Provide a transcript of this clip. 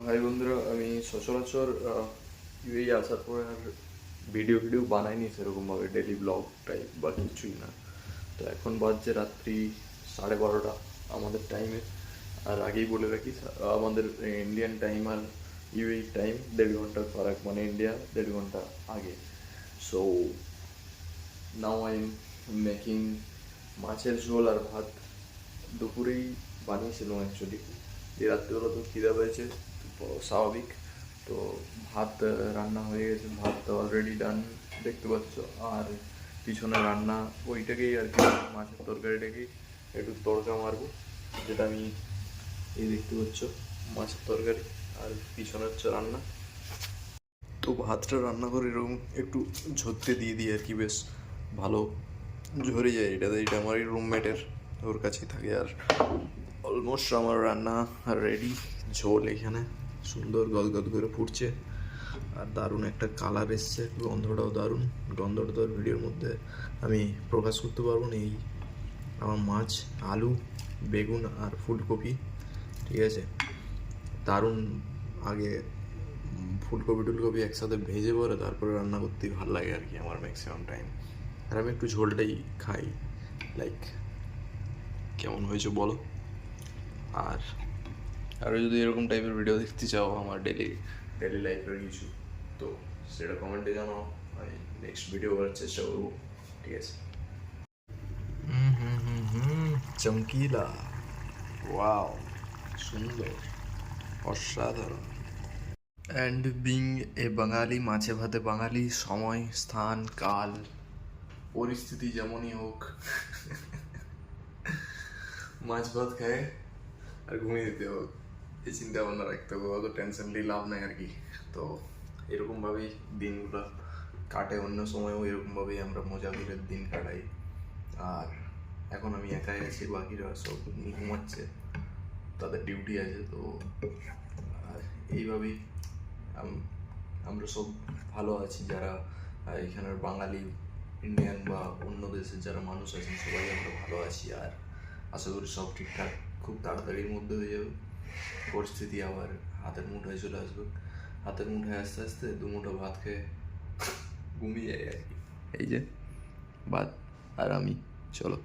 High বন্ধুরা, আমি সচরাচর ইউএই আসার পরে আর ভিডিও বানাইনি সেরকমভাবে, ডেলি ব্লগ টাইপ বা কিছুই না। তো এখন বাজছে রাত্রি 12:30 আমাদের টাইমে। আর আগেই বলে রাখি, আমাদের ইন্ডিয়ান টাইম আর ইউএই টাইম 1.5 ঘন্টার ফারাক, মানে ইন্ডিয়া 1.5 ঘন্টা আগে। So now I am making মাছের ঝোল আর ভাত। দুপুরেই বানিয়েছিলাম অ্যাকচুয়ালি, দিয়ে রাত্রিবেলা তো খিদে পেয়েছে, তো স্বাভাবিক। তো ভাত রান্না হয়ে গেছে, ভাত অলরেডি ডান দেখতে পাচ্ছ। আর পিছনে রান্না ওইটাকেই আর কি, মাছের তরকারিটাকেই একটু তড়কা মারবো, যেটা আমি এই দেখতে পাচ্ছ মাছের তরকারি। আর পিছনে হচ্ছে রান্না। তো ভাতটা রান্না করে এরকম একটু ঝরতে দিয়ে দিই আর কি, বেশ ভালো ঝরে যায়। এটা আমার রুমমেটের, ওর কাছেই থাকে। আর অলমোস্ট আমার রান্না রেডি। ঝোল এখানে সুন্দর গদগদ করে ফুটছে, আর দারুণ একটা কালার এসছে, গন্ধটাও দারুণ। গন্ধটা তো ভিডিওর মধ্যে আমি প্রকাশ করতে পারবো না। এই আমার মাছ, আলু, বেগুন আর ফুলকপি, ঠিক আছে, দারুণ। আগে ফুলকপি টুলকপি একসাথে ভেজে পরে তারপরে রান্না করতেই ভালো লাগে আর কি আমার ম্যাক্সিমাম টাইম। আর আমি একটু ঝোলটাই খাই। লাইক, কেমন হয়েছে বলো। আর আরও যদি এরকম টাইপের ভিডিও দেখতে চাও আমার ডেলি ডেলি লাইফের কিছু, তো সেটা কমেন্টে জানাও। আমি নেক্সট ভিডিও করার চেষ্টা করবো, ঠিক আছে। চমকিলা, ওয়াও, সুন্দর, অসাধারণ। অ্যান্ড বিং এ বাঙালি, মাছে ভাতে বাঙালি, সময়, স্থান, কাল, পরিস্থিতি যেমনই হোক, মাছ ভাত খায় আর ঘুমিয়ে দিতে হোক, এই চিন্তা ভাবনা রাখতে হবে। অত টেনশন নিয়ে লাভ নাই আর কি। তো এরকমভাবেই দিনগুলো কাটে, অন্য সময়ও এরকমভাবেই আমরা মজা করে দিন কাটাই। আর এখন আমি একাই আছি, বাকিরা সব ঘুমাচ্ছে, তাদের ডিউটি আছে। তো এইভাবেই আমরা সব ভালো আছি, যারা এখানের বাঙালি, ইন্ডিয়ান বা অন্য দেশের যারা মানুষ আছেন, সবাই আমরা ভালো আছি। আর আশা করি সব ঠিকঠাক খুব তাড়াতাড়ির মধ্যে হয়ে যাবে, পরিস্থিতি আবার হাতের মুঠোয় চলে আসবে। হাতের মুঠোয় আস্তে আস্তে দুমুঠো ভাত খেয়ে ঘুমিয়ে যায় আর কি। এই যে ভাত আর আমি, চলো।